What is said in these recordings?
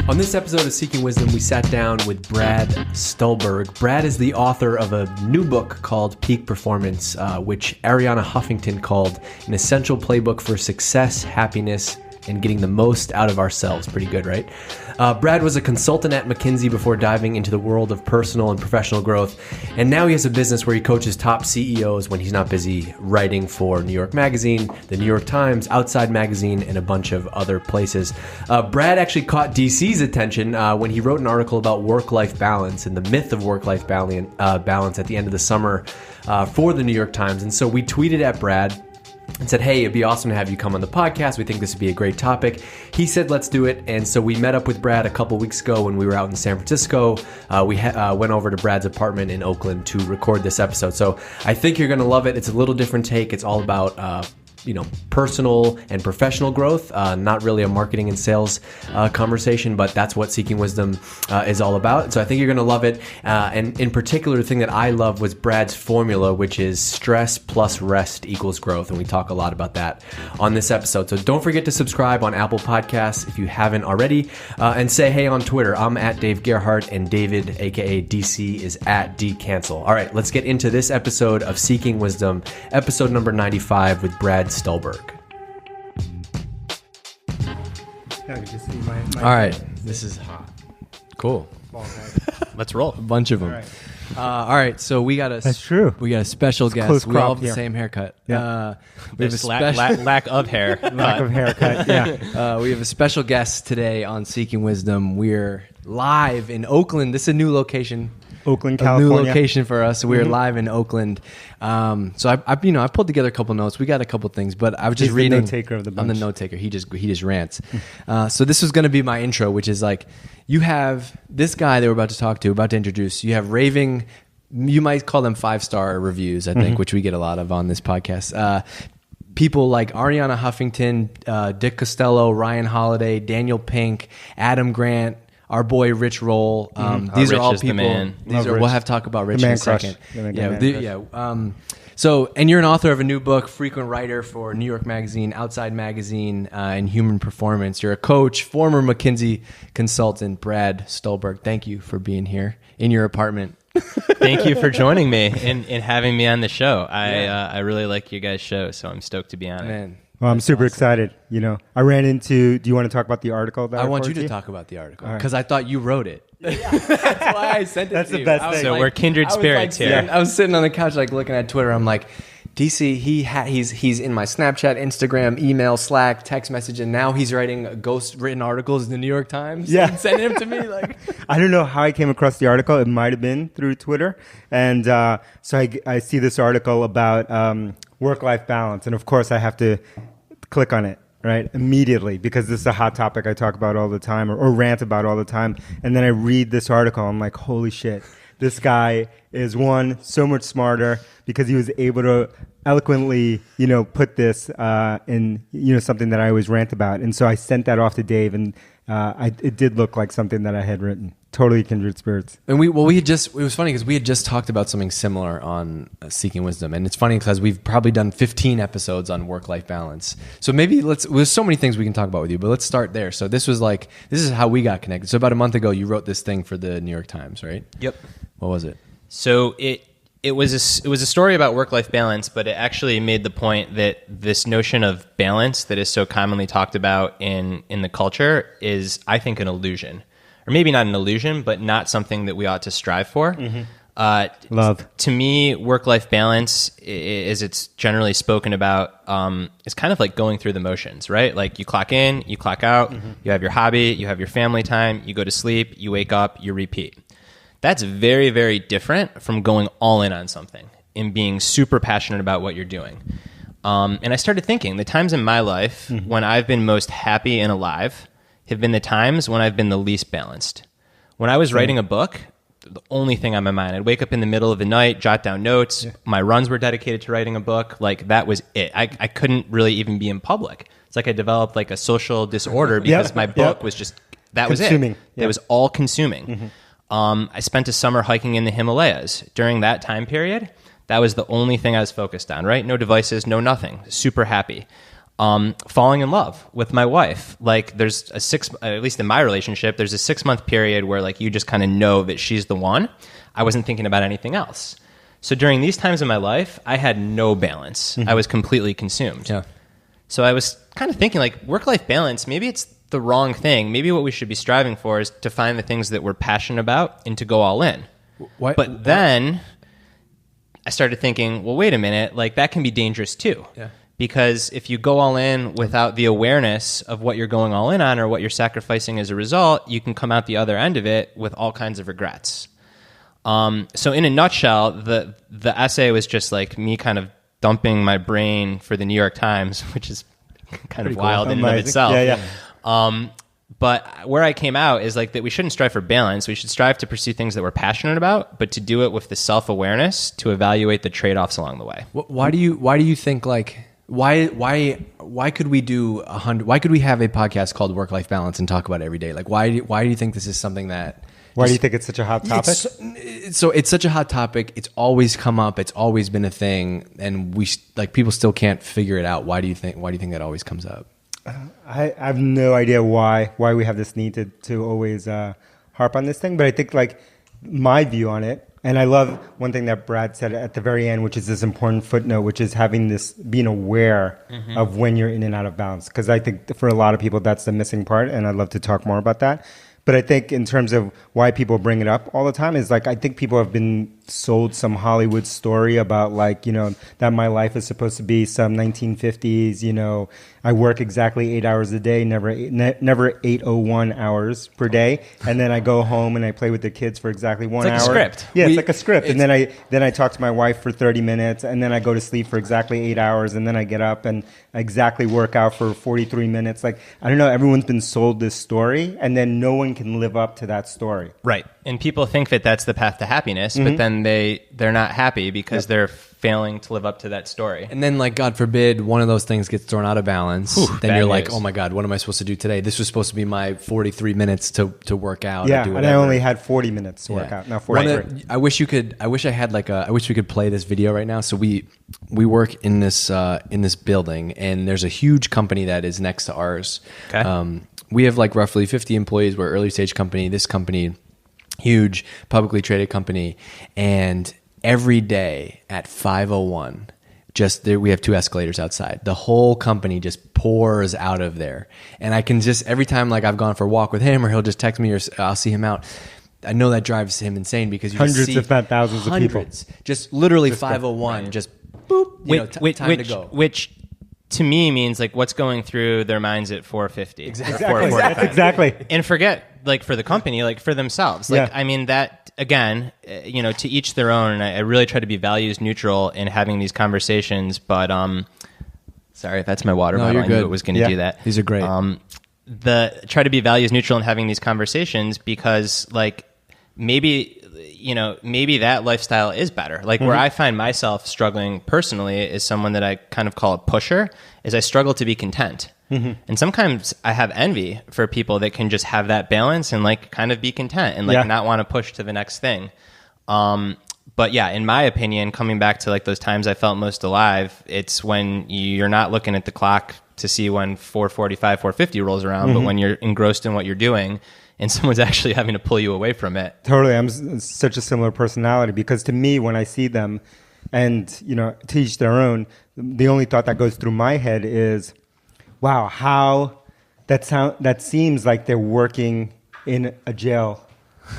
On this episode of Seeking Wisdom, we sat down with Brad Stulberg. Brad is the author of a new book called Peak Performance, which Ariana Huffington called an essential playbook for success, happiness, and getting the most out of ourselves. Pretty good, right? Brad was a consultant at McKinsey before diving into the world of personal and professional growth. And now he has a business where he coaches top CEOs when he's not busy writing for New York Magazine, the New York Times, Outside Magazine, and a bunch of other places. Brad actually caught DC's attention when he wrote an article about work-life balance and the myth of work-life balance at the end of the summer for the New York Times. And so we tweeted at Brad and said, hey, it'd be awesome to have you come on the podcast. We think this would be a great topic. He said, let's do it. And so we met up with Brad a couple weeks ago when we were out in San Francisco. We went over to Brad's apartment in Oakland to record this episode. So I think you're going to love it. It's a little different take. It's all about personal and professional growth, not really a marketing and sales conversation, but that's what Seeking Wisdom is all about. So I think you're going to love it. And in particular, the thing that I love was Brad's formula, which is stress plus rest equals growth. And we talk a lot about that on this episode. So don't forget to subscribe on Apple Podcasts if you haven't already, and say hey on Twitter. I'm at Dave Gerhardt, and David, aka DC, is at DCancel. All right, let's get into this episode of Seeking Wisdom, episode number 95 with Brad Stulberg. All right, this is hot. Cool. Let's roll. A bunch of them. All right, so we got That's true. We got a special guest. Close We all crop have the here. same haircut. Yeah. We have a There's special lack of hair. Lack of haircut. Yeah. we have a special guest today on Seeking Wisdom. We're live in Oakland. This is a new location. Oakland, A California. new location for us. We're live in Oakland. So I pulled together a couple notes. We got a couple things, but I was just He's the reading. note-taker of the I'm the bunch. note taker. He just rants. So this was going to be my intro, which is like, you have this guy that we're about to introduce. You have raving, you might call them 5-star reviews, I think, which we get a lot of on this podcast. People like Ariana Huffington, Dick Costello, Ryan Holiday, Daniel Pink, Adam Grant, our boy Rich Roll. These are Rich all is the people. man. Love We'll Rich. have to talk about Rich The in man a crush. second. The man crush. So, and you're an author of a new book, frequent writer for New York Magazine, Outside Magazine, and Human Performance. You're a coach, former McKinsey consultant, Brad Stulberg. Thank you for being here in your apartment. Thank you for joining me and having me on the show. I really like you guys' show, so I'm stoked to be on it. Man, Well, I'm super excited. I ran into. Do you want to talk about the article? That I want you forwarded to talk about the article All right. because I thought you wrote it. That's why I sent it That's to the you. best I was thing. So we're kindred spirits here. I was sitting on the couch looking at Twitter. I'm like, DC, he's in my Snapchat, Instagram, email, Slack, text message, and now he's writing ghost written articles in the New York Times. Yeah. and sending them to me like. I don't know how I came across the article. It might have been through Twitter. And so I see this article about work-life balance. And of course, I have to click on it, right, immediately, because this is a hot topic I talk about all the time or rant about all the time. And then I read this article. I'm like, holy shit. This guy is, one, so much smarter because he was able to eloquently, put this in, something that I always rant about. And so I sent that off to Dave, and it did look like something that I had written. Totally kindred spirits. And it was funny because we had just talked about something similar on Seeking Wisdom. And it's funny because we've probably done 15 episodes on work-life balance. So maybe there's so many things we can talk about with you, but let's start there. So this is how we got connected. So about a month ago, you wrote this thing for the New York Times, right? Yep. What was it? So it was a story about work-life balance, but it actually made the point that this notion of balance that is so commonly talked about in the culture is, I think, an illusion. Or maybe not an illusion, but not something that we ought to strive for. Love. To me, work-life balance, as it's generally spoken about, is kind of like going through the motions, right? Like you clock in, you clock out, you have your hobby, you have your family time, you go to sleep, you wake up, you repeat. That's very, very different from going all in on something and being super passionate about what you're doing. And I started thinking, the times in my life when I've been most happy and alive have been the times when I've been the least balanced. When I was writing a book, the only thing on my mind, I'd wake up in the middle of the night, jot down notes. Yeah. My runs were dedicated to writing a book. Like, that was it. I couldn't really even be in public. It's like I developed like a social disorder because my book was just, that consuming. Was it. It was all consuming. I spent a summer hiking in the Himalayas. During that time period, that was the only thing I was focused on, right? No devices, no nothing. Super happy. falling in love with my wife. Like there's at least in my relationship, there's a 6-month period where like you just kind of know that she's the one. I wasn't thinking about anything else. So during these times in my life, I had no balance. I was completely consumed. Yeah. So I was kind of thinking like work-life balance, maybe it's the wrong thing. Maybe what we should be striving for is to find the things that we're passionate about and to go all in. But then I started thinking, well, wait a minute, like that can be dangerous too. Yeah. Because if you go all in without the awareness of what you're going all in on or what you're sacrificing as a result, you can come out the other end of it with all kinds of regrets. So in a nutshell, the essay was just like me kind of dumping my brain for the New York Times, which is kind of wild in and of itself. Yeah. But where I came out is like that we shouldn't strive for balance. We should strive to pursue things that we're passionate about, but to do it with the self-awareness to evaluate the trade-offs along the way. Why do you think like why could we do 100? Why could we have a podcast called Work-Life Balance and talk about it every day? Like why do you think this is something that? Why do you think it's such a hot topic? It's such a hot topic. It's always come up. It's always been a thing, and people still can't figure it out. Why do you think that always comes up? I have no idea why we have this need to always harp on this thing, but I think like my view on it, and I love one thing that Brad said at the very end, which is this important footnote, which is being aware of when you're in and out of balance. Because I think for a lot of people, that's the missing part, and I'd love to talk more about that. But I think in terms of why people bring it up all the time is like, I think people have been sold some Hollywood story about like, that my life is supposed to be some 1950s, I work exactly 8 hours a day, never 801 hours per day. And then I go home and I play with the kids for exactly 1 hour. It's like a script. Yeah, it's like a script. And then I talk to my wife for 30 minutes and then I go to sleep for exactly 8 hours and then I get up and I exactly work out for 43 minutes. Like, I don't know, everyone's been sold this story and then no one can live up to that story. Right. And people think that that's the path to happiness, but then they're not happy because they're failing to live up to that story. And then, like, God forbid, one of those things gets thrown out of balance. Then you're like, oh my God, what am I supposed to do today? This was supposed to be my 43 minutes to work out. Yeah, or do and I only had 40 minutes to work out. Now 43. I wish we could play this video right now. So we work in this building, and there's a huge company that is next to ours. Okay. We have like roughly 50 employees. We're an early stage company. This company, huge publicly traded company, and every day at 5:01, we have 2 escalators outside. The whole company just pours out of there, and I can just every time like I've gone for a walk with him, or he'll just text me, or I'll see him out. I know that drives him insane because you hundreds, just see if not thousands, of people. Just literally 5:01, just boop, time to go. Which to me means like what's going through their minds at 4:50. Exactly. And forget like for the company, like for themselves. Like I mean that again, to each their own. And I really try to be values neutral in having these conversations. But sorry, that's my water bottle. You're good. I knew it was going to do that. These are great. Try to be values neutral in having these conversations because like maybe that lifestyle is better. Like where I find myself struggling personally is someone that I kind of call a pusher, is I struggle to be content. And sometimes I have envy for people that can just have that balance and like kind of be content and like not want to push to the next thing. But yeah, in my opinion, coming back to like those times I felt most alive, it's when you're not looking at the clock to see when 4:45, 4:50 rolls around, but when you're engrossed in what you're doing and someone's actually having to pull you away from it. Totally. I'm such a similar personality because to me, when I see them and, to each their own, the only thought that goes through my head is, wow, how that seems like they're working in a jail,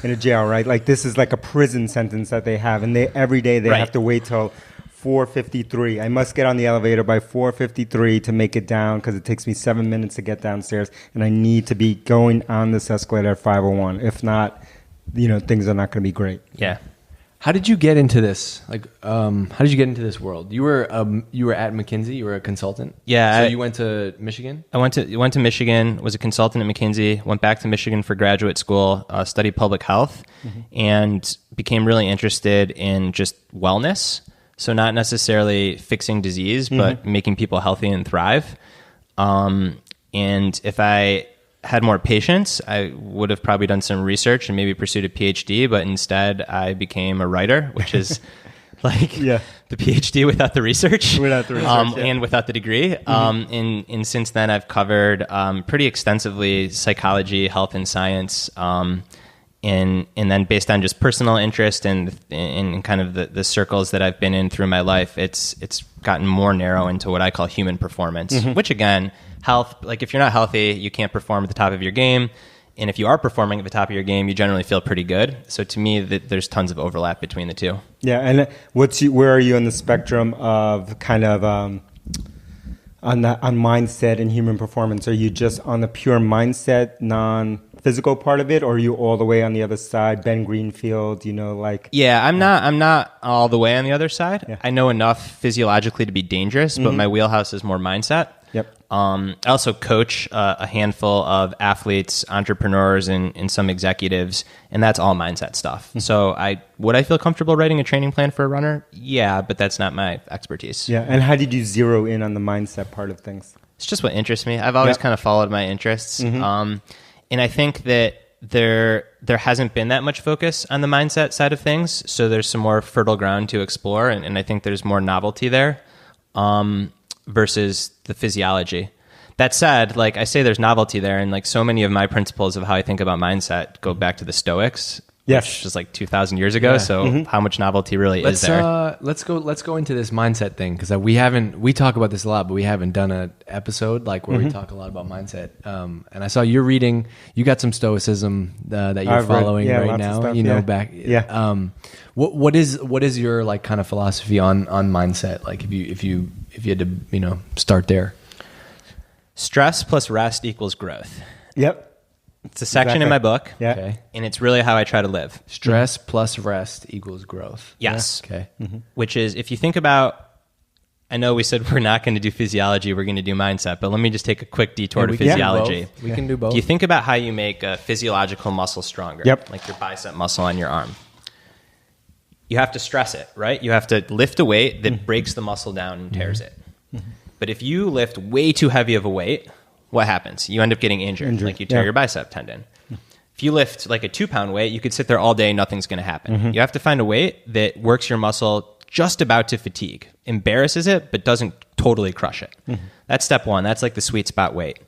right? Like this is like a prison sentence that they have. And every day they have to wait till 4:53. I must get on the elevator by 4:53 to make it down because it takes me 7 minutes to get downstairs, and I need to be going on this escalator at 5:01. If not, things are not going to be great. Yeah. How did you get into this? Like, how did you get into this world? You were at McKinsey. You were a consultant. Yeah. So you went to Michigan. I went to Michigan. Was a consultant at McKinsey. Went back to Michigan for graduate school. Studied public health, and became really interested in just wellness. So not necessarily fixing disease, but making people healthy and thrive. And if I had more patience, I would have probably done some research and maybe pursued a PhD, but instead I became a writer, which is like the PhD without the research, and without the degree. And since then, I've covered pretty extensively psychology, health, and science. And then based on just personal interest and in kind of the circles that I've been in through my life, it's gotten more narrow into what I call human performance, which again, health, like if you're not healthy, you can't perform at the top of your game. And if you are performing at the top of your game, you generally feel pretty good. So to me, there's tons of overlap between the two. Yeah. And where are you on the spectrum of kind of on mindset and human performance? Are you just on the pure mindset, non-physical part of it, or are you all the way on the other side, Ben Greenfield, Yeah, I'm not all the way on the other side. Yeah. I know enough physiologically to be dangerous, but my wheelhouse is more mindset. Yep. I also coach a handful of athletes, entrepreneurs, and some executives, and that's all mindset stuff. So would I feel comfortable writing a training plan for a runner? Yeah, but that's not my expertise. Yeah, and how did you zero in on the mindset part of things? It's just what interests me. I've always kind of followed my interests. And I think that there hasn't been that much focus on the mindset side of things, so there's some more fertile ground to explore, and I think there's more novelty there. Versus the physiology. That said, like I say, there's novelty there, and like so many of my principles of how I think about mindset go back to the Stoics, which is like 2,000 years ago. So how much novelty really is there? Let's go into this mindset thing, because we talk about this a lot, but we haven't done an episode like where we talk a lot about mindset. And I saw you got some Stoicism that you're following right now. Stuff, What is your like kind of philosophy on mindset? Like if you had to start there. Stress plus rest equals growth. Yep. It's a section in my book. Yeah. Okay. And it's really how I try to live. Stress plus rest equals growth. Yes. Yeah. Okay. Which is, if you think about, I know we said we're not going to do physiology, we're going to do mindset, but let me just take a quick detour to physiology. We can do both. Do you think about how you make a physiological muscle stronger? Yep. Like your bicep muscle on your arm. You have to stress it, right? You have to lift a weight that breaks the muscle down and tears it. But if you lift way too heavy of a weight, what happens? You end up getting injured. Like you tear your bicep tendon. If you lift like a 2-pound weight, you could sit there all day, nothing's going to happen. You have to find a weight that works your muscle just about to fatigue, embarrasses it, but doesn't totally crush it. That's step one. That's like the sweet spot weight.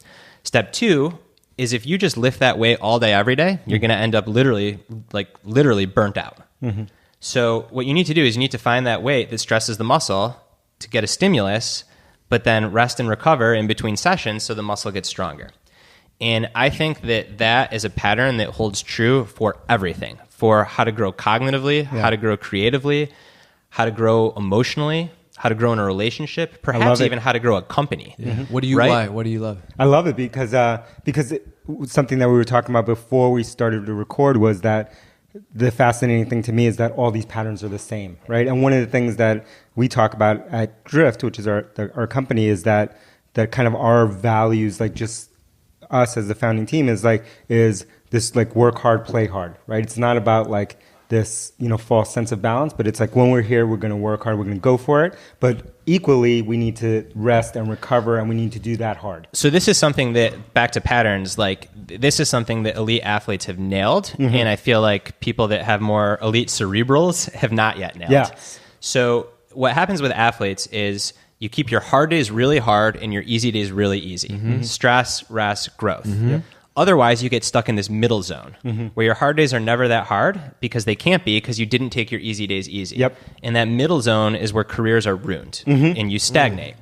Step two is if you just lift that weight all day, every day, you're going to end up literally burnt out. So what you need to do is you need to find that weight that stresses the muscle to get a stimulus, but then rest and recover in between sessions so the muscle gets stronger. And I think that is a pattern that holds true for everything, for how to grow cognitively, how to grow creatively, how to grow emotionally, how to grow in a relationship, perhaps even how to grow a company. What do you like? What do you love? I love it because something that we were talking about before we started to record was that the fascinating thing to me is that all these patterns are the same, right? And one of the things that we talk about at Drift, which is our company, is that kind of our values, like just us as the founding team, is this like work hard, play hard, right? It's not about like this, false sense of balance, but it's like when we're here, we're going to work hard, we're going to go for it. But equally, we need to rest and recover, and we need to do that hard. So this is something that, back to patterns, like this is something that elite athletes have nailed. And I feel like people that have more elite cerebrals have not yet nailed. Yeah. So what happens with athletes is you keep your hard days really hard and your easy days really easy. Stress, rest, growth. Otherwise, you get stuck in this middle zone where your hard days are never that hard because they can't be because you didn't take your easy days easy. Yep. And that middle zone is where careers are ruined and you stagnate.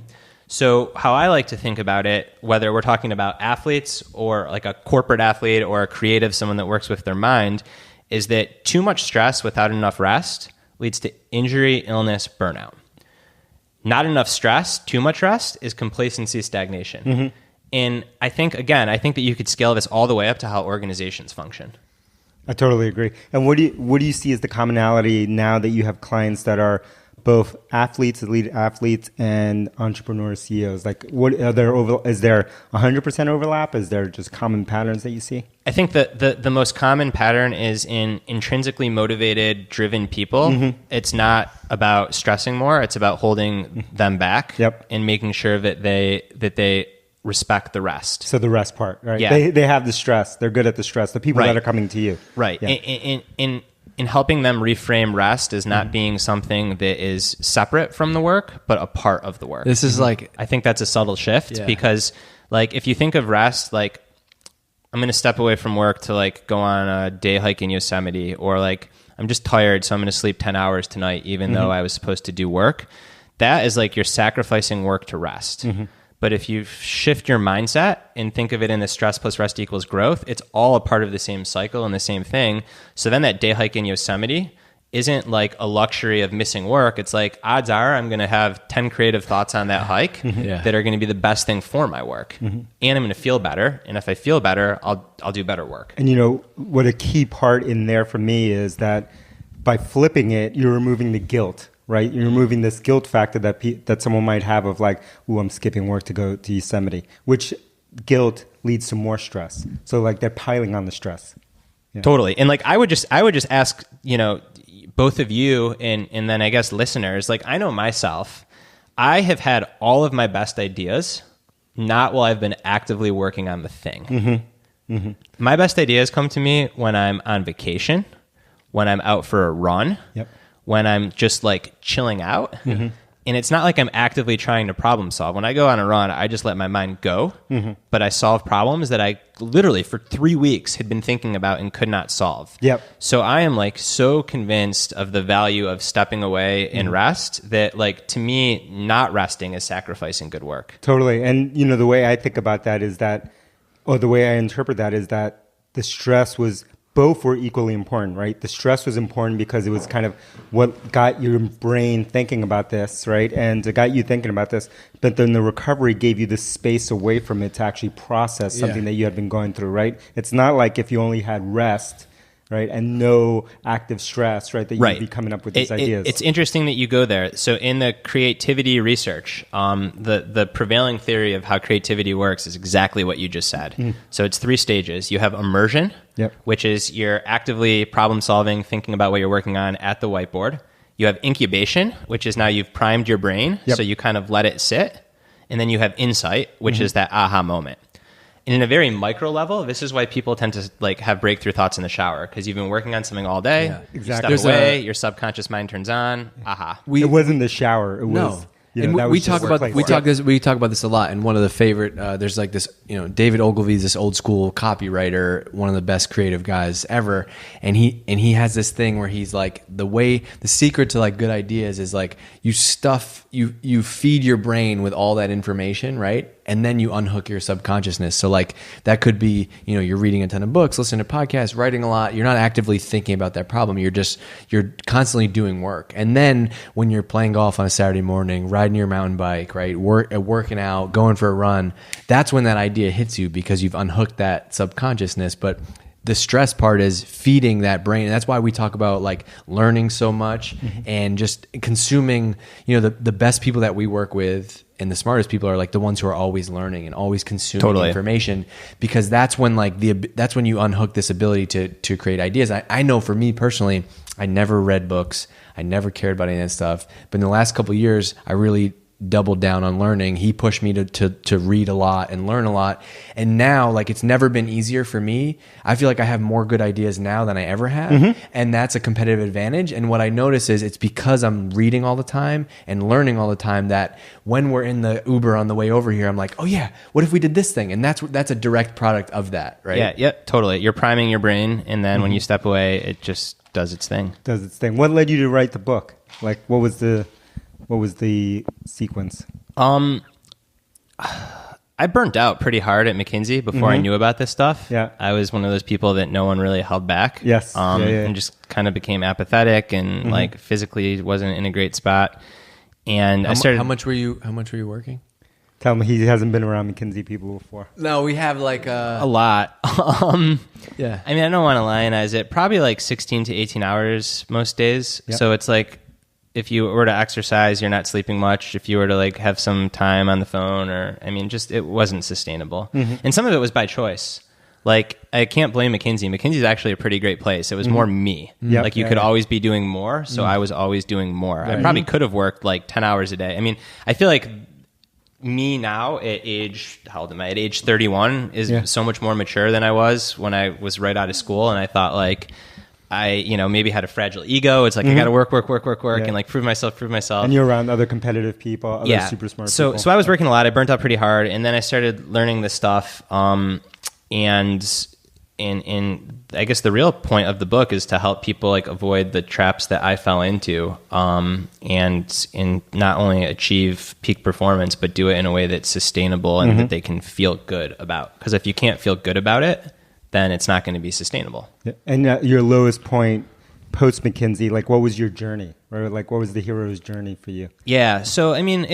So how I like to think about it, whether we're talking about athletes or like a corporate athlete or a creative, someone that works with their mind, is that too much stress without enough rest leads to injury, illness, burnout. Not enough stress, too much rest is complacency, stagnation. And I think that you could scale this all the way up to how organizations function. I totally agree. And what do you see as the commonality now that you have clients that are both athletes, elite athletes, and entrepreneur CEOs? Like, is there 100% overlap? Is there just common patterns that you see? I think that the most common pattern is in intrinsically motivated, driven people. It's not about stressing more. It's about holding them back and making sure that they respect the rest. So the rest part, right? Yeah. They have the stress. They're good at the stress. The people that are coming to you. Right. Yeah. And in helping them reframe rest as not being something that is separate from the work, but a part of the work. This is like, I think that's a subtle shift because like if you think of rest, like I'm going to step away from work to like go on a day hike in Yosemite, or like I'm just tired, so I'm going to sleep 10 hours tonight, even though I was supposed to do work. That is like you're sacrificing work to rest. But if you shift your mindset and think of it in the stress plus rest equals growth, it's all a part of the same cycle and the same thing. So then that day hike in Yosemite isn't like a luxury of missing work. It's like odds are I'm going to have 10 creative thoughts on that hike that are going to be the best thing for my work. And I'm going to feel better. And if I feel better, I'll do better work. And you know, what a key part in there for me is that by flipping it, you're removing the guilt. Right, you're removing this guilt factor that someone might have of like, "Ooh, I'm skipping work to go to Yosemite," which guilt leads to more stress. So like they're piling on the stress. Yeah. Totally, and like I would just ask, you know, both of you and then I guess listeners, like I know myself, I have had all of my best ideas not while I've been actively working on the thing. My best ideas come to me when I'm on vacation, when I'm out for a run. When I'm just like chilling out. And it's not like I'm actively trying to problem solve. When I go on a run, I just let my mind go. But I solve problems that I literally for 3 weeks had been thinking about and could not solve. So I am like so convinced of the value of stepping away and rest that like to me, not resting is sacrificing good work. Totally. And you know, the way I think about that is that, or the way I interpret that is that the stress was, both were equally important, right? The stress was important because it was kind of what got your brain thinking about this, right? And it got you thinking about this. But then the recovery gave you the space away from it to actually process something that you had been going through, right? It's not like if you only had rest, right, and no active stress, right, that you'd be coming up with these ideas. It's interesting that you go there. So in the creativity research, the prevailing theory of how creativity works is exactly what you just said. So it's 3 stages. You have immersion, which is you're actively problem solving, thinking about what you're working on at the whiteboard. You have incubation, which is now you've primed your brain, so you kind of let it sit. And then you have insight, which is that aha moment. And in a very micro level, this is why people tend to like have breakthrough thoughts in the shower, because you've been working on something all day. You step away, your subconscious mind turns on. Aha! It wasn't the shower. It was. You know, and we talk about this a lot. And one of the favorite, there's like this, you know, David Ogilvy's this old school copywriter, one of the best creative guys ever. And he has this thing where he's like, the secret to like good ideas is like you feed your brain with all that information, right? And then you unhook your subconsciousness. So like that could be, you know, you're reading a ton of books, listening to podcasts, writing a lot. You're not actively thinking about that problem. You're constantly doing work. And then when you're playing golf on a Saturday morning, riding your mountain bike, right, working out, going for a run, that's when that idea hits you because you've unhooked that subconsciousness. But the stress part is feeding that brain. And that's why we talk about like learning so much and just consuming, you know, the best people that we work with and the smartest people are like the ones who are always learning and always consuming information, because that's when like that's when you unhook this ability to create ideas. I know for me personally, I never read books. I never cared about any of that stuff. But in the last couple of years, I really doubled down on learning. He pushed me to read a lot and learn a lot. And now, like, it's never been easier for me. I feel like I have more good ideas now than I ever have. And that's a competitive advantage. And what I notice is it's because I'm reading all the time and learning all the time that when we're in the Uber on the way over here, I'm like, oh yeah, what if we did this thing? And that's a direct product of that, right? Yeah, totally. You're priming your brain. And then when you step away, it just does its thing. What led you to write the book? Like, what was the sequence? I burnt out pretty hard at McKinsey before I knew about this stuff. I was one of those people that no one really held back. And just kind of became apathetic and like physically wasn't in a great spot. And I started. How much were you working? Tell me, he hasn't been around McKinsey people before. No, we have like a lot. I mean, I don't want to lionize it. Probably like 16 to 18 hours most days. So it's like, if you were to exercise, you're not sleeping much. If you were to like have some time on the phone, or I mean, just it wasn't sustainable. And some of it was by choice. Like, I can't blame McKinsey. McKinsey's actually a pretty great place. It was more me. Like you could always be doing more, so I was always doing more. I probably could have worked like 10 hours a day. I mean, I feel like me now at age, how old am I? At age 31 is so much more mature than I was when I was right out of school, and I thought like, I, maybe had a fragile ego. It's like, I got to work, and like prove myself. And you're around other competitive people, other super smart people. So I was working a lot. I burnt out pretty hard. And then I started learning this stuff. And I guess the real point of the book is to help people like avoid the traps that I fell into, and not only achieve peak performance, but do it in a way that's sustainable and that they can feel good about. Because if you can't feel good about it, then it's not going to be sustainable. Yeah. And your lowest point post McKinsey, like what was your journey? Or like what was the hero's journey for you? Yeah. So, I mean,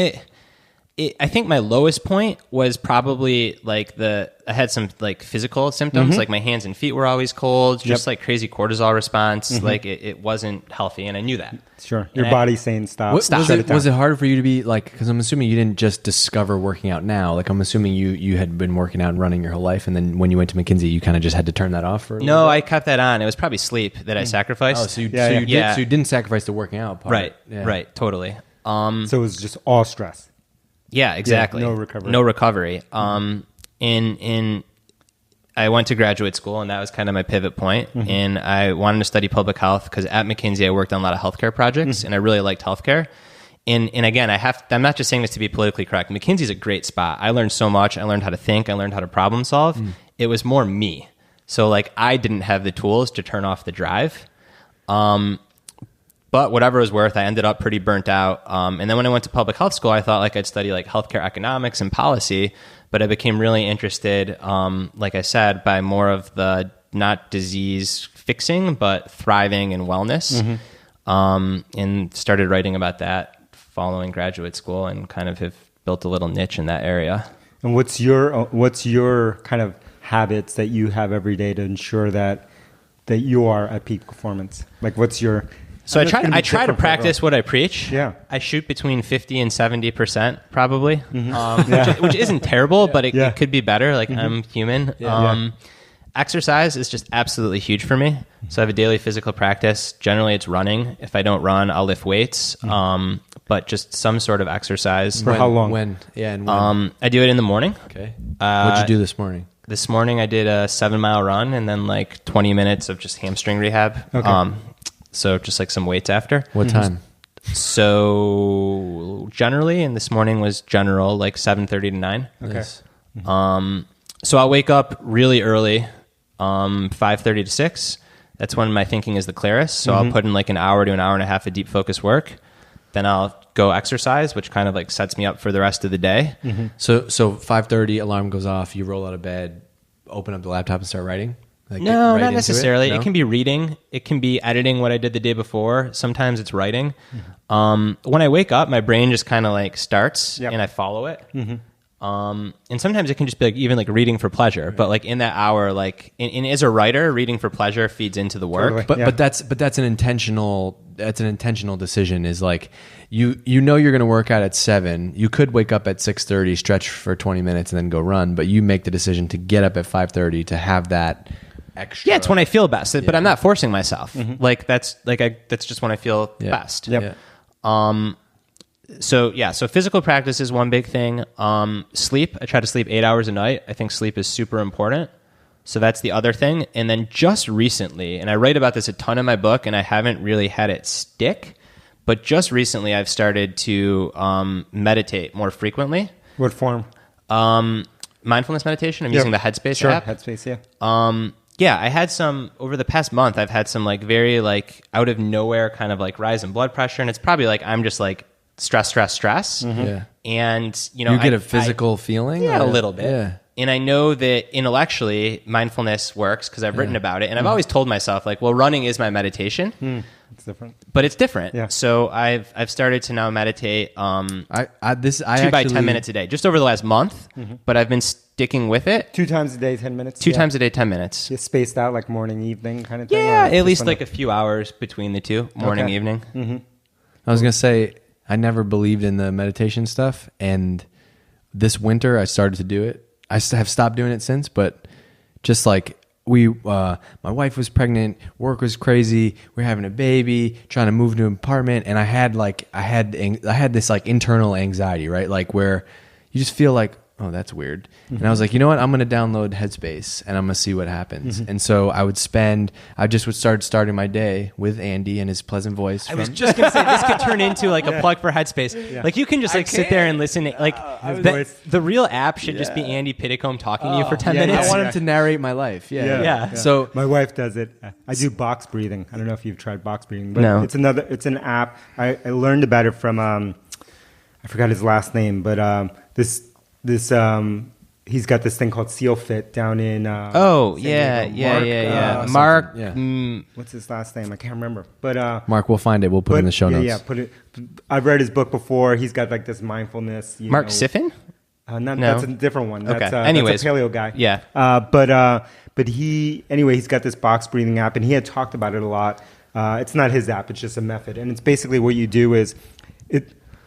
I think my lowest point was probably like I had some like physical symptoms, like my hands and feet were always cold, just like crazy cortisol response. Like it wasn't healthy, and I knew that. Sure. Your body's saying stop. Was it hard for you to be like, because I'm assuming you didn't just discover working out now. Like I'm assuming you had been working out and running your whole life, and then when you went to McKinsey, you kind of just had to turn that off for a little bit? I kept that on. It was probably sleep that I sacrificed. Oh, so you didn't sacrifice the working out part. Right. Yeah. Right. Totally. So it was just all stress. Yeah, exactly. Yeah, no recovery. I went to graduate school, and that was kind of my pivot point. And I wanted to study public health because at McKinsey I worked on a lot of healthcare projects, and I really liked healthcare. And again, I'm not just saying this to be politically correct. McKinsey's a great spot. I learned so much. I learned how to think. I learned how to problem solve. It was more me. So like I didn't have the tools to turn off the drive. But whatever it was worth, I ended up pretty burnt out. And then when I went to public health school, I thought like I'd study like healthcare economics and policy, but I became really interested, like I said, by more of the not disease fixing, but thriving and wellness, and started writing about that following graduate school and kind of have built a little niche in that area. And what's your kind of habits that you have every day to ensure that you are at peak performance? Like what's your... So I try to practice what I preach. Yeah. I shoot between 50 and 70% probably, which isn't terrible, but it could be better. Like I'm human. Exercise is just absolutely huge for me. So I have a daily physical practice. Generally it's running. If I don't run, I'll lift weights. But just some sort of exercise. For how long? When? Yeah. And when? I do it in the morning. Okay. What'd you do this morning? This morning I did a 7-mile run and then like 20 minutes of just hamstring rehab. Okay. So just like some weights after. What time? So generally, and this morning was general, like 7:30 to 9. Okay. Nice. So I'll wake up really early, 5:30 to 6. That's when my thinking is the clearest. So I'll put in like an hour to an hour and a half of deep focus work. Then I'll go exercise, which kind of like sets me up for the rest of the day. So 5:30 alarm goes off. You roll out of bed, open up the laptop, and start writing. Like no, not necessarily. It can be reading. It can be editing what I did the day before. Sometimes it's writing. When I wake up, my brain just kind of like starts and I follow it. And sometimes it can just be like even like reading for pleasure. But like in that hour, like in as a writer, reading for pleasure feeds into the work. Totally. But that's an intentional decision. Is like you know you're going to work out at 7. You could wake up at 6:30, stretch for 20 minutes, and then go run. But you make the decision to get up at 5:30 to have that. Extra. Yeah, it's when I feel best, but I'm not forcing myself. Like that's just when I feel best. Yep. So physical practice is one big thing. Sleep, I try to sleep 8 hours a night. I think sleep is super important. So that's the other thing. And then just recently, and I write about this a ton in my book, and I haven't really had it stick, but just recently I've started to meditate more frequently. What form? Mindfulness meditation. I'm using the Headspace app. Headspace, yeah. Yeah, I had some over the past month. I've had some like very like out of nowhere kind of like rise in blood pressure, and it's probably like I'm just like stress. Yeah. And you get a physical feeling. Yeah, a little bit. Yeah. And I know that intellectually mindfulness works because I've written about it, and I've always told myself like, well, running is my meditation. It's different, but it's different. Yeah. So I've started to now meditate. 2 by 10 minutes a day, just over the last month. But I've been sticking with it. 2 times a day, 10 minutes. 2 times a day, 10 minutes. Just spaced out like morning, evening kind of thing. Yeah, at least like a few hours between the two, morning, evening. I was gonna say I never believed in the meditation stuff, and this winter I started to do it. I have stopped doing it since, but just like my wife was pregnant, work was crazy, we're having a baby, trying to move to an apartment, and I had this like internal anxiety, right? Like where you just feel like, oh, that's weird. And I was like, you know what? I'm going to download Headspace and I'm going to see what happens. And so I would start starting my day with Andy and his pleasant voice. I was just going to say, this could turn into like a plug for Headspace. Yeah. Like you can just like sit there and listen. Like the real app should just be Andy Piddicombe talking to you for 10 minutes. I want him to narrate my life. Yeah. So my wife does it. I do box breathing. I don't know if you've tried box breathing, but it's an app. I learned about it from, I forgot his last name, but he's got this thing called Seal Fit down in Mark. What's his last name? I can't remember. But Mark, we'll find it. We'll put it in the show notes. Yeah, I've read his book before. He's got like this mindfulness. Mark Siffin? No. That's a different one. That's, anyways, that's a paleo guy. Yeah. But he's got this box breathing app, and he had talked about it a lot. It's not his app. It's just a method, and it's basically what you do is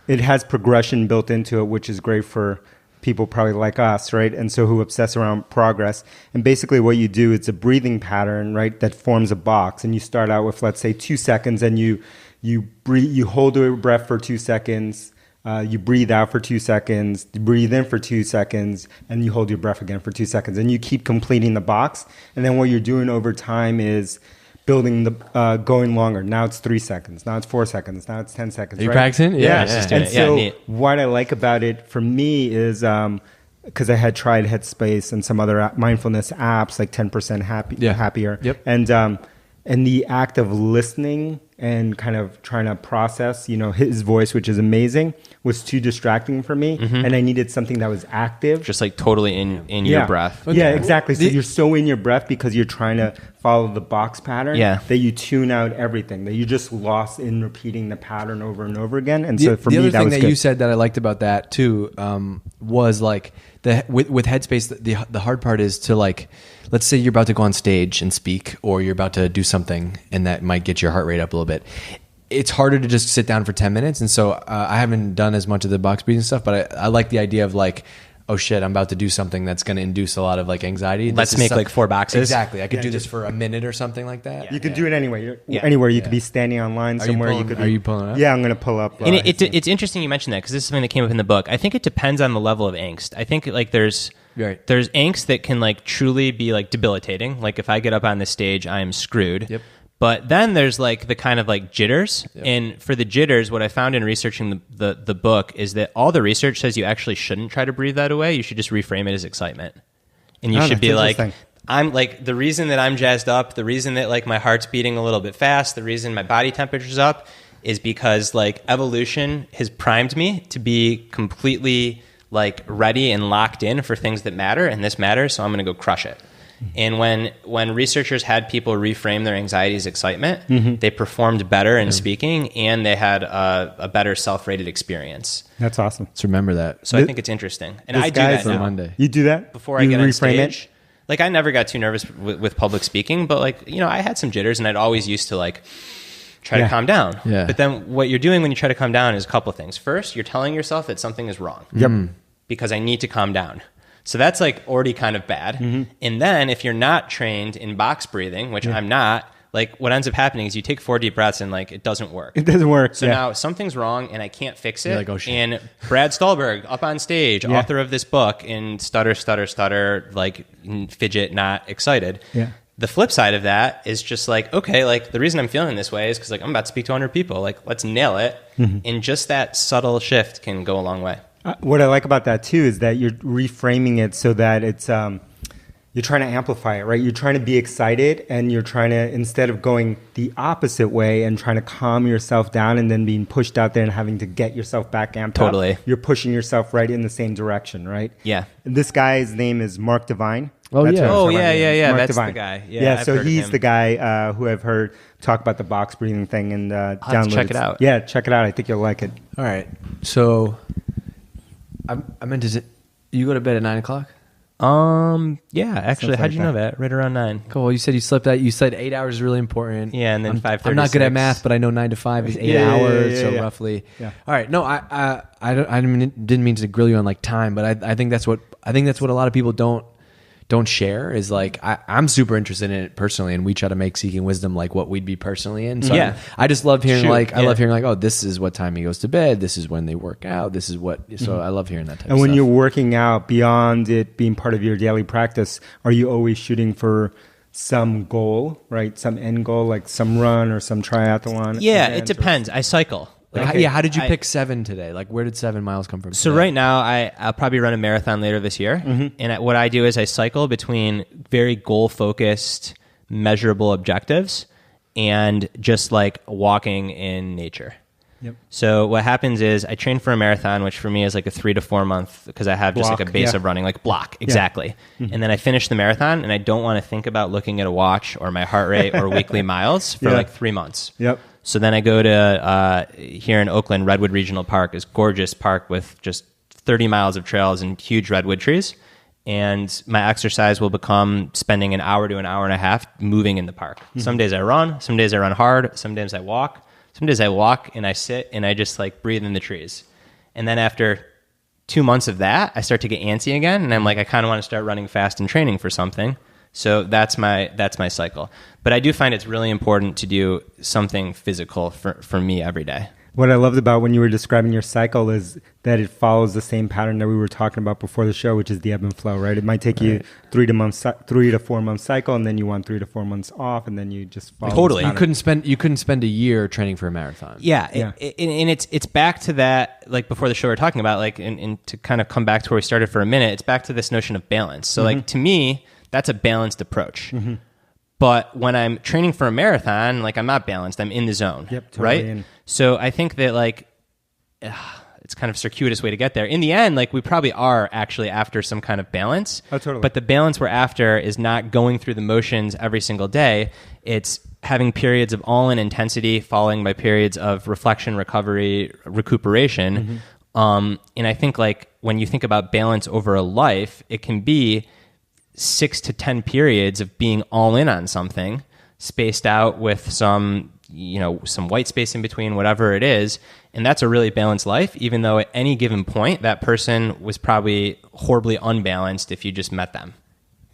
it has progression built into it, which is great for people probably like us, right? And so who obsess around progress. And basically what you do, it's a breathing pattern, right, that forms a box. And you start out with, let's say, 2 seconds, and you hold your breath for 2 seconds. You breathe out for 2 seconds, you breathe in for 2 seconds, and you hold your breath again for 2 seconds. And you keep completing the box. And then what you're doing over time is building going longer. Now it's 3 seconds. Now it's 4 seconds. Now it's 10 seconds. Are you practicing? Yeah. And so what I like about it for me is because I had tried Headspace and some other mindfulness apps like 10% happier. Yep. And the act of listening and kind of trying to process, his voice, which is amazing, was too distracting for me. And I needed something that was active. Just like totally in your breath. Yeah, exactly. So you're so in your breath because you're trying to follow the box pattern that you tune out everything, that you're just lost in repeating the pattern over and over again. And so for me, that was good. The other thing that you said that I liked about that too was like with Headspace, the hard part is to like, let's say you're about to go on stage and speak, or you're about to do something and that might get your heart rate up a little bit. It's harder to just sit down for 10 minutes. And so I haven't done as much of the box breathing stuff, but I like the idea of like, oh shit, I'm about to do something that's going to induce a lot of like anxiety. Let's make like 4 boxes. Exactly. I could do this for a minute or something like that. You can do it anywhere. Anywhere. You could be standing online somewhere. Are you pulling up? Yeah, I'm going to pull up. And it's interesting you mentioned that, because this is something that came up in the book. I think it depends on the level of angst. I think like there's angst that can like truly be like debilitating. Like if I get up on this stage, I am screwed. Yep. But then there's like the kind of like jitters. Yep. And for the jitters, what I found in researching the book is that all the research says you actually shouldn't try to breathe that away. You should just reframe it as excitement. And you should be like, I'm like, the reason that I'm jazzed up, the reason that like my heart's beating a little bit fast, the reason my body temperature's up is because like evolution has primed me to be completely like ready and locked in for things that matter. And this matters, so I'm going to go crush it. And when researchers had people reframe their anxiety as excitement, they performed better in speaking, and they had a better self-rated experience. That's awesome. Let's remember that. So I think it's interesting. And I do that now. Monday. You do that? Before I get on stage. Like I never got too nervous with public speaking, but like, I had some jitters, and I'd always used to like try to calm down. Yeah. But then what you're doing when you try to calm down is a couple of things. First, you're telling yourself that something is wrong. Yep. Because I need to calm down. So that's like already kind of bad. And then if you're not trained in box breathing, which I'm not, like what ends up happening is you take 4 deep breaths and like it doesn't work. It doesn't work. So now something's wrong and I can't fix it. You're like, oh, shit. And Brad Stulberg up on stage, author of this book, and stutter, like fidget, not excited. Yeah. The flip side of that is just like, okay, like the reason I'm feeling this way is because like I'm about to speak to 100 people. Like let's nail it. And just that subtle shift can go a long way. What I like about that too is that you're reframing it so that it's you're trying to amplify it, right? You're trying to be excited, and you're trying to, instead of going the opposite way and trying to calm yourself down and then being pushed out there and having to get yourself back amped up, you're pushing yourself right in the same direction, right? Yeah. And this guy's name is Mark Divine. Oh, That's yeah. Mark That's Divine. The guy. Yeah, so he's the guy who I've heard talk about the box breathing thing and download. Check it out. Yeah, check it out. I think you'll like it. All right. So I meant to. You go to bed at 9 o'clock? Yeah. Actually, how'd you know that? Right around 9. Cool. Well, you said you slept out. You said 8 hours is really important. Yeah, and then 5:30. I'm not good at math, but I know 9 to 5 is 8 hours. So roughly. Yeah. All right. No, I didn't mean to grill you on like time, but I think that's what a lot of people don't don't share is like I'm super interested in it personally, and we try to make Seeking Wisdom like what we'd be personally in. So I just love hearing I love hearing like, oh, this is what time he goes to bed, this is when they work out, this is what. So I love hearing that type of stuff. And when you're working out, beyond it being part of your daily practice, are you always shooting for some goal, right? Some end goal, like some run or some triathlon? Yeah, it depends. I cycle. Like, how did you pick 7 today? Like, where did 7 miles come from? So today? right now, I'll probably run a marathon later this year. And what I do is I cycle between very goal-focused, measurable objectives and just like walking in nature. Yep. So what happens is I train for a marathon, which for me is like a 3 to 4 month, because I have just like a base of running, like block, exactly. And then I finish the marathon, and I don't want to think about looking at a watch or my heart rate or weekly miles for like 3 months. Yep. So then I go to, here in Oakland, Redwood Regional Park, this gorgeous park with just 30 miles of trails and huge redwood trees. And my exercise will become spending an hour to an hour and a half moving in the park. Some days I run hard, some days I walk. Some days I walk and I sit and I just like breathe in the trees. And then after 2 months of that, I start to get antsy again. And I'm like, I kind of want to start running fast and training for something. So that's my cycle. But I do find it's really important to do something physical for me every day. What I loved about when you were describing your cycle is that it follows the same pattern that we were talking about before the show, which is the ebb and flow, right? It might take you 3 to 4 month cycle, and then you want 3 to 4 months off, and then you just follow. Totally. You couldn't spend a year training for a marathon. Yeah. And it's back to that, like before the show we were talking about, like, and to kind of come back to where we started for a minute, it's back to this notion of balance. So like to me, that's a balanced approach. But when I'm training for a marathon, like I'm not balanced. I'm in the zone, totally right? in. So I think that like it's kind of a circuitous way to get there. In the end, like we probably are actually after some kind of balance. Oh, totally. But the balance we're after is not going through the motions every single day. It's having periods of all-in intensity, following by periods of reflection, recovery, recuperation. And I think like when you think about balance over a life, it can be 6 to 10 periods of being all in on something, spaced out with some white space in between, whatever it is. And that's a really balanced life, even though at any given point, that person was probably horribly unbalanced if you just met them.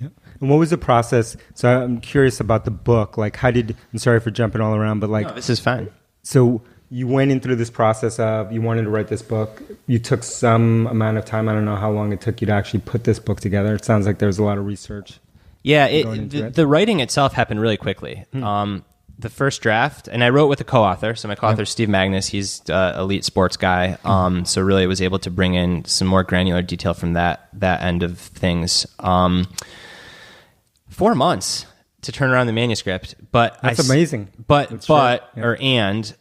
Yep. And what was the process? So I'm curious about the book. Like, I'm sorry for jumping all around, but like, No, this is fine. So you went in through this process of, you wanted to write this book. You took some amount of time. I don't know how long it took you to actually put this book together. It sounds like there was a lot of research. Yeah, the writing itself happened really quickly. The first draft, and I wrote with a co-author. So my co-author is Steve Magnus. He's an elite sports guy. So really was able to bring in some more granular detail from that end of things. 4 months to turn around the manuscript. But That's amazing. And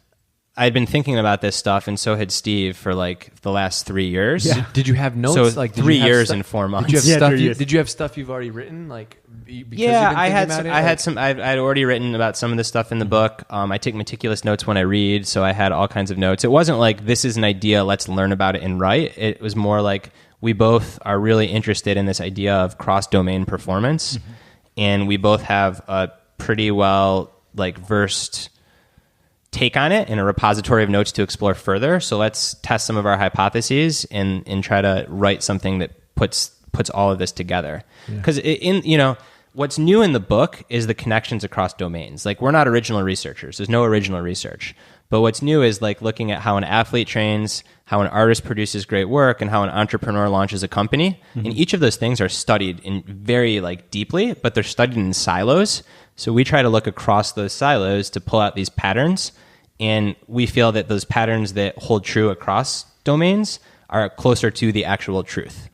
I'd been thinking about this stuff, and so had Steve for like the last 3 years. Yeah. Did you have notes? So like 3 years and 4 months. Did you have stuff? 3 years. Did you have stuff you've already written? Like, I had already written about some of the stuff in the book. I take meticulous notes when I read, so I had all kinds of notes. It wasn't like this is an idea, let's learn about it and write. It was more like we both are really interested in this idea of cross-domain performance, and we both have a pretty well like versed take on it in a repository of notes to explore further. So let's test some of our hypotheses and try to write something that puts all of this together. Because what's new in the book is the connections across domains. Like we're not original researchers. There's no original research. But what's new is like looking at how an athlete trains, how an artist produces great work, and how an entrepreneur launches a company. And each of those things are studied in very like deeply, but they're studied in silos. So we try to look across those silos to pull out these patterns. And we feel that those patterns that hold true across domains are closer to the actual truth.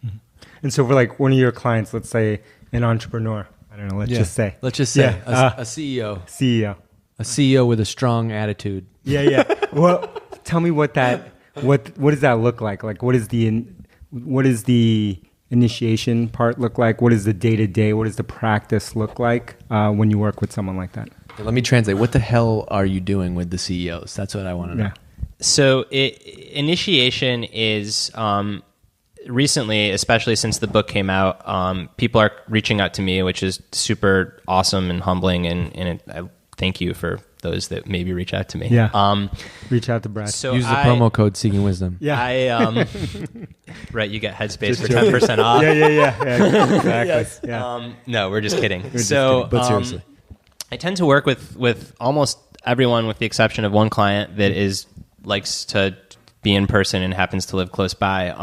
And so for like one of your clients, let's say an entrepreneur, I don't know, let's just say a CEO. CEO. A CEO with a strong attitude. Yeah. Well, tell me what does that look like? Like what is the initiation part look like? What is the day-to-day? What does the practice look like when you work with someone like that? Let me translate. What the hell are you doing with the CEOs? That's what I want to know. So initiation is recently, especially since the book came out, people are reaching out to me, which is super awesome and humbling. And I thank you for those that maybe reach out to me. Yeah. Reach out to Brad. So Use the promo code Seeking Wisdom. Yeah. Right, you get Headspace for 10% off. Yeah. Exactly. Yes. Yeah. No, we're just kidding. Just kidding, but seriously. I tend to work with almost everyone with the exception of one client that likes to be in person and happens to live close by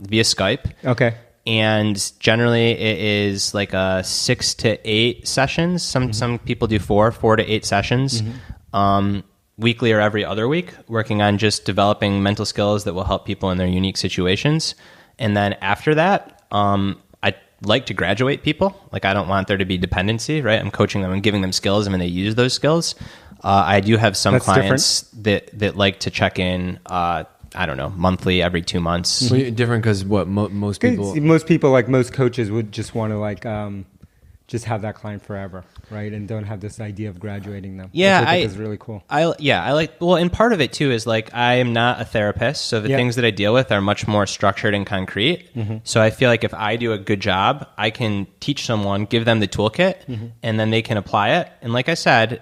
via Skype. Okay. And generally it is like 6 to 8 sessions. Some people do 4 to 8 sessions, weekly or every other week, working on just developing mental skills that will help people in their unique situations. And then after that, I like to graduate people. Like, I don't want there to be dependency, right? I'm coaching them and giving them skills, and when they use those skills, I do have some clients that like to check in, I don't know, monthly, every 2 months. Well, different because most people... Most people, like most coaches, would just want to just have that client forever, right? And don't have this idea of graduating them. Yeah, which I think is really cool. I like, well, and part of it too is like, I am not a therapist, so the things that I deal with are much more structured and concrete. So I feel like if I do a good job, I can teach someone, give them the toolkit, and then they can apply it. And like I said,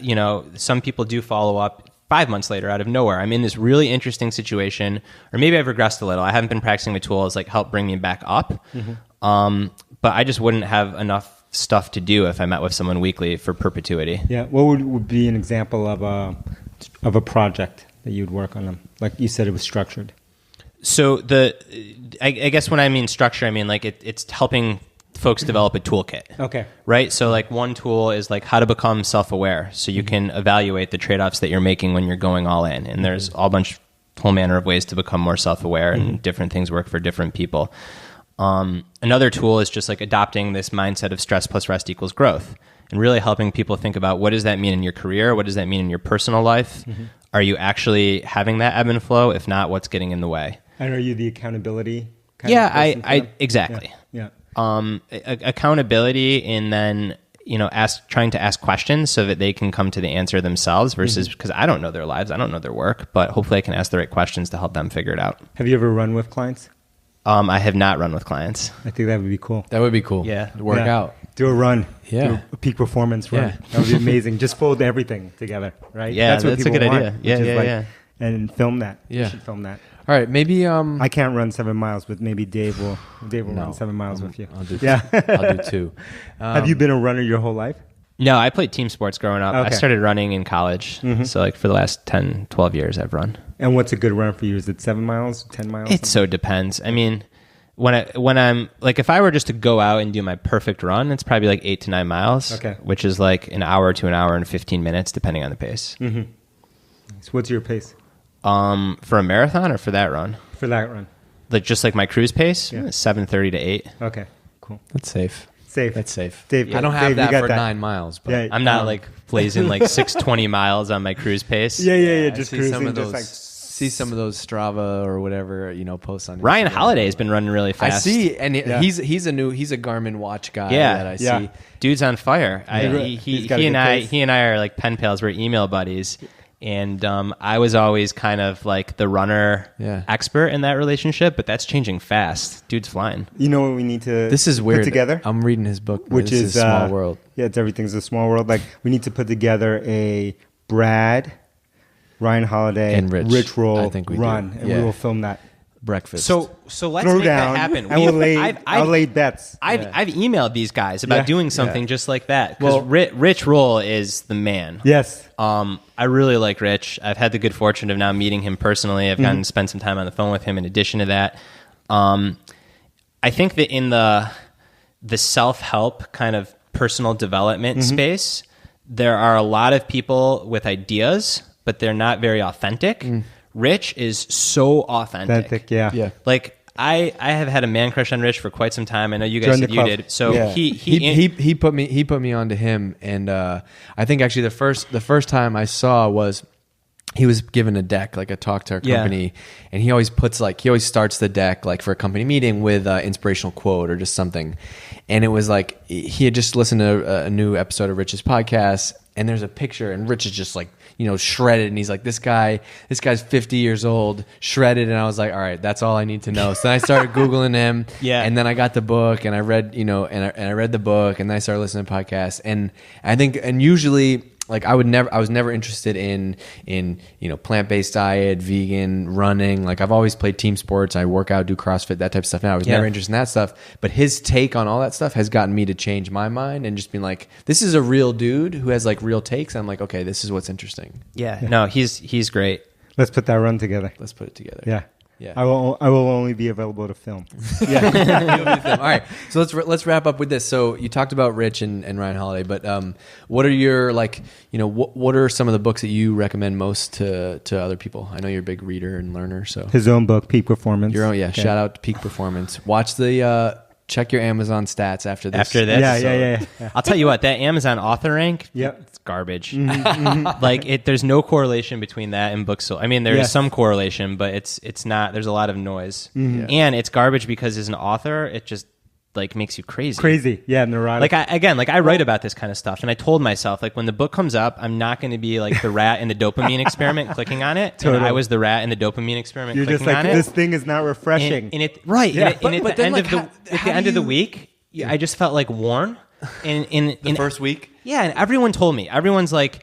some people do follow up 5 months later out of nowhere. I'm in this really interesting situation, or maybe I've regressed a little. I haven't been practicing the tools like help bring me back up. But I just wouldn't have enough stuff to do if I met with someone weekly for perpetuity. Yeah. What would be an example of a project that you'd work on them? Like you said, it was structured. So I guess when I mean structure, I mean like it's helping folks develop a toolkit. Okay. Right? So like one tool is like how to become self-aware, so you can evaluate the trade-offs that you're making when you're going all in. And there's whole manner of ways to become more self-aware, and different things work for different people. Another tool is just like adopting this mindset of stress plus rest equals growth, and really helping people think about, what does that mean in your career? What does that mean in your personal life? Are you actually having that ebb and flow? If not, what's getting in the way? And are you the accountability kind of person for them? Exactly. Yeah. Accountability, and then trying to ask questions so that they can come to the answer themselves, versus because I don't know their lives, I don't know their work, but hopefully I can ask the right questions to help them figure it out. Have you ever run with clients? I have not run with clients. I think that would be cool. That would be cool. Yeah. Work out. Do a run. Yeah. Do a peak performance run. Yeah. That would be amazing. Just fold everything together, right? Yeah, that's what a good people want, idea. which is Yeah. And film that. Yeah. You should film that. All right, maybe... I can't run 7 miles, but maybe Dave will run 7 miles with you. I'll do Yeah. I'll do 2. Have you been a runner your whole life? No, I played team sports growing up. Okay. I started running in college. So like for the last 10, 12 years I've run. And what's a good run for you? Is it 7 miles, 10 miles? It so depends. I mean, when I'm like, if I were just to go out and do my perfect run, it's probably like 8 to 9 miles, Okay. which is like an hour to an hour and 15 minutes, depending on the pace. So what's your pace For a marathon or for that run? for that run? Like just like my cruise pace, 7:30 to 8. Okay, cool. That's safe. Safe. That's safe. Dave, I don't have Dave, you that got for that. 9 miles, but Yeah. I'm not like blazing like 6:20 miles on my cruise pace. Yeah. I Just see cruising. some of just those. See some of those Strava or whatever posts on Ryan Instagram. Holiday's been running really I fast. see, and Yeah. he's a Garmin watch guy Yeah. that I Yeah. see. Dude's on fire. He's He got a good pace. and I are like pen pals. We're email buddies, and I was always kind of like the runner expert in that relationship. But that's changing fast. Dude's flying. You know what we need to This is weird. put together? I'm reading his book, Which this is Small World. Yeah, it's Everything's a Small World. Like, we need to put together a Brad, Ryan Holiday, And Rich. Roll I think we do. run, and Yeah. we will film that. Breakfast. So let's Throw make down, that happen. and I'll lay bets. I've emailed these guys about Yeah. doing something just like that, because Well- Rich Roll is the man. Yes. I really like Rich. I've had the good fortune of now meeting him personally. I've gotten to spend some time on the phone with him in addition to that. I think that in the self-help kind of personal development space, there are a lot of people with ideas, but they're not very authentic. Rich is so authentic. Yeah. Like I have had a man crush on Rich for quite some time. I know you guys Join the said you club. did. So Yeah. he put me onto him, and I think actually the first time I saw was he was given a deck, like a talk to our company, and he always starts the deck like for a company meeting with an inspirational quote or just something, and it was like he had just listened to a new episode of Rich's podcast, and there's a picture, and Rich is just like shredded, and he's like, this guy's 50 years old, shredded, and I was like, all right, that's all I need to know. So then I started Googling him, and then I got the book, and I read, and I read the book, and then I started listening to podcasts, and I think, and usually like I was never interested in plant-based diet, vegan, running. Like I've always played team sports. I work out, do CrossFit, that type of stuff. Now I was never interested in that stuff, but his take on all that stuff has gotten me to change my mind and just being like, this is a real dude who has like real takes. I'm like, okay, this is what's interesting. Yeah. No, he's great. Let's put that run together. Let's put it together. Yeah. Yeah. I will only be available to film. All right. So let's wrap up with this. So you talked about Rich and Ryan Holiday, but what are your what are some of the books that you recommend most to other people? I know you're a big reader and learner. So his own book, Peak Performance. Your own, yeah. Okay. Shout out to Peak Performance. Watch the check your Amazon stats after this. Yeah. I'll tell you what, that Amazon author rank, it's garbage. Like there's no correlation between that and books sold. I mean, there is some correlation, but it's not. There's a lot of noise, and it's garbage because as an author, it just like makes you crazy. Neurotic. Like I write about this kind of stuff, and I told myself like when the book comes up, I'm not going to be like the rat in the dopamine experiment clicking on it. Totally. And I was the rat in the dopamine experiment. You're clicking just like, this thing is not refreshing. And at the end of the week, I just felt like worn. In the first week. Yeah, and everyone told me. Everyone's like,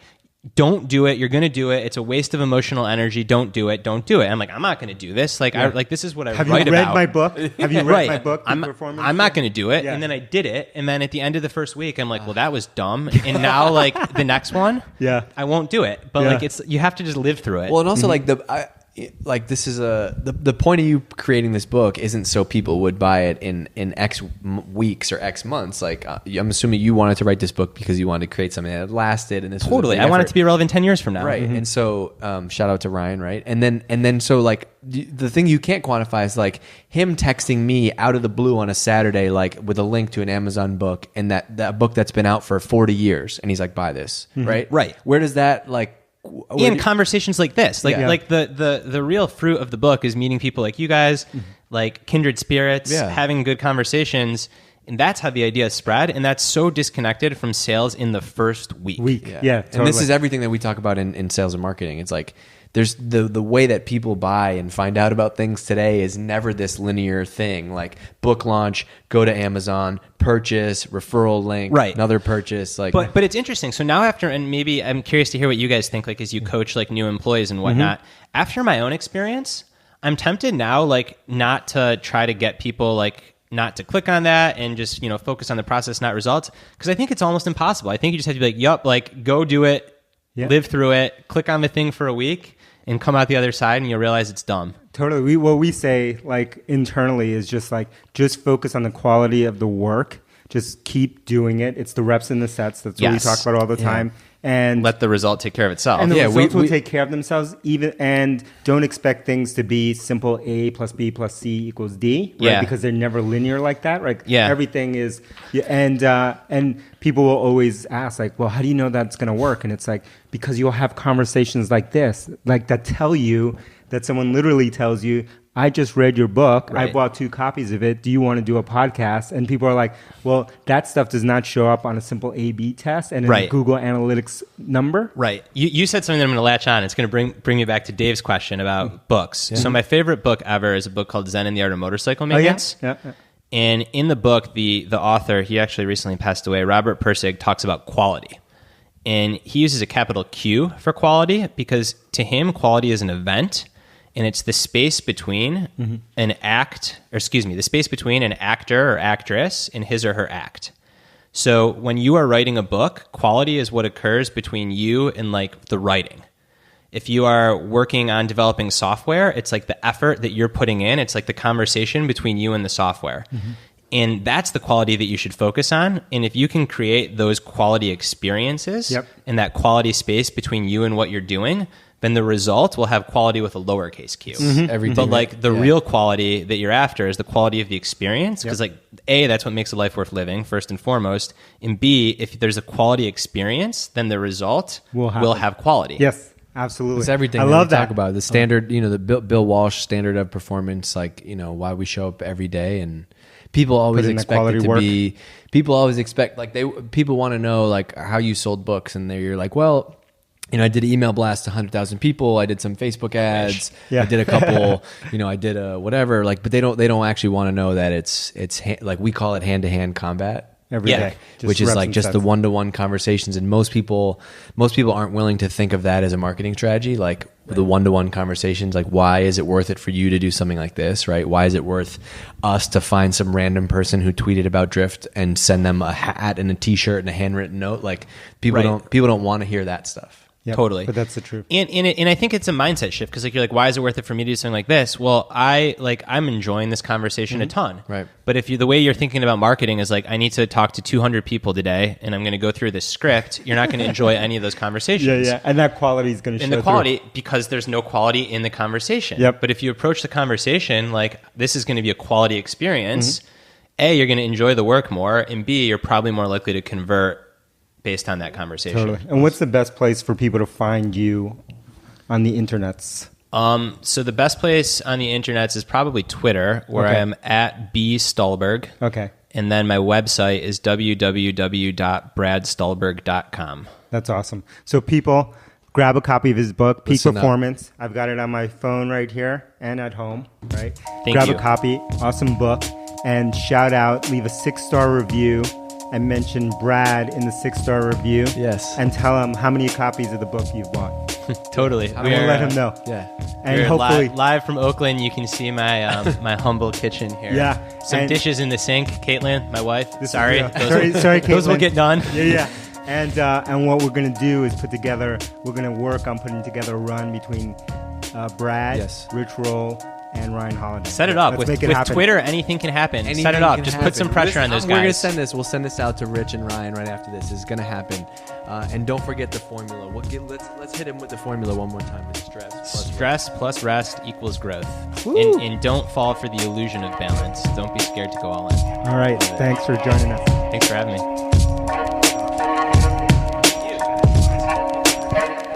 don't do it. You're going to do it. It's a waste of emotional energy. Don't do it. Don't do it. I'm like, I'm not going to do this. Like, this is what I write about. Have you read my book? Have you read my book? I'm not going to do it. Yeah. And then I did it. And then at the end of the first week, I'm like, well, that was dumb. And now, like the next one, I won't do it. But like, you have to just live through it. Well, and also this is the point of you creating this book isn't so people would buy it in X weeks or X months. Like I'm assuming you wanted to write this book because you wanted to create something that lasted, and this totally. I want it to be relevant 10 years from now, right? And so shout out to Ryan, right? And then so like the thing you can't quantify is like him texting me out of the blue on a Saturday, like with a link to an Amazon book, and that book that's been out for 40 years, and he's like, buy this, right? Where does that like? In conversations like this, like the real fruit of the book is meeting people like you guys, like kindred spirits, having good conversations, and that's how the idea spread. And that's so disconnected from sales in the first week. Totally. And this is everything that we talk about in sales and marketing. It's like there's the way that people buy and find out about things today is never this linear thing. Like book launch, go to Amazon, purchase, referral link, another purchase. Like, but it's interesting. So now and maybe I'm curious to hear what you guys think. Like as you coach like new employees and whatnot. After my own experience, I'm tempted now like not to try to get people like not to click on that and just focus on the process, not results, because I think it's almost impossible. I think you just have to be like, yup, like go do it, live through it, click on the thing for a week, and come out the other side and you'll realize it's dumb. Totally. What we say like internally is just focus on the quality of the work. Just keep doing it. It's the reps and the sets. That's what we talk about all the time. And let the result take care of itself. And the results will take care of themselves. And don't expect things to be simple A plus B plus C equals D, right? Because they're never linear like that, right? Everything is, and people will always ask like, well, how do you know that's going to work? And it's like, because you'll have conversations like this, like that tell you that someone literally tells you, I just read your book. I bought 2 copies of it. Do you want to do a podcast? And people are like, well, that stuff does not show up on a simple A/B test and a Google Analytics number. Right. You said something that I'm going to latch on. It's going to bring me back to Dave's question about books. Yeah. So my favorite book ever is a book called Zen and the Art of Motorcycle Maintenance. Yeah. And in the book, the author, he actually recently passed away, Robert Pirsig, talks about quality. And he uses a capital Q for quality because to him, quality is an event. And it's the space between the space between an actor or actress and his or her act. So when you are writing a book, quality is what occurs between you and like the writing. If you are working on developing software, it's like the effort that you're putting in. It's like the conversation between you and the software. And that's the quality that you should focus on. And if you can create those quality experiences and that quality space between you and what you're doing, then the result will have quality with a lowercase q. Everything. But like the real quality that you're after is the quality of the experience. Because like A, that's what makes a life worth living, first and foremost. And B, if there's a quality experience, then the result will have quality. Yes, absolutely. It's everything I love that. Talk about. The standard, the Bill Walsh standard of performance, like, why we show up every day. And people always expect it to be, people always expect, like people want to know like how you sold books. And you're like, well, I did an email blast to 100,000 people. I did some Facebook ads. I did a couple, I did a whatever, like, but they don't actually want to know that it's like we call it hand-to-hand combat. every day. Which is reps like and just the sets. one-to-one conversations, and most people aren't willing to think of that as a marketing strategy, like the one-to-one conversations. Like, why is it worth it for you to do something like this, right? Why is it worth us to find some random person who tweeted about Drift and send them a hat and a t-shirt and a handwritten note? Like, people don't want to hear that stuff. Yep, Totally. But that's the truth. And I think it's a mindset shift, because like you're like, why is it worth it for me to do something like this? Well, I'm enjoying this conversation a ton. Right. But if the way you're thinking about marketing is like, I need to talk to 200 people today, and I'm going to go through this script, you're not going to enjoy any of those conversations. Yeah. And that quality is going to show And the quality, because there's no quality in the conversation. Yep. But if you approach the conversation like, this is going to be a quality experience, A, you're going to enjoy the work more, and B, you're probably more likely to convert based on that conversation. Totally. And what's the best place for people to find you on the internets? So the best place on the internets is probably Twitter, where Okay. I'm at B Stulberg. Okay. And then my website is www.bradstulberg.com. That's awesome. So people, grab a copy of his book, Peak Listen up. Performance. I've got it on my phone right here and at home, right? Thank grab you. a copy, awesome book, and shout out, leave a 6-star review, and mention Brad in the 6-star review. Yes. And tell him how many copies of the book you've bought. Totally. I'm going to let him know. Yeah. And We're hopefully... live from Oakland. You can see my my humble kitchen here. Yeah. Some And- dishes in the sink. Caitlin, my wife. This is- Sorry. yeah. Those, Sorry, those will Caitlin. get done. Yeah. And what we're going to do is we're going to work on putting together a run between Brad, Yes. Rich Roll, and Ryan Holiday. Set it up. Let's with make it with happen. Twitter, anything can happen. Anything Set it up. can Just happen. put some pressure on those guys. We're gonna send this. We'll send this out to Rich and Ryan right after this. It's gonna happen. And don't forget the formula. Let's hit him with the formula one more time. It's Stress plus rest equals growth. Woo. And don't fall for the illusion of balance. Don't be scared to go all in. All right. Thanks for joining us. Thanks for having me.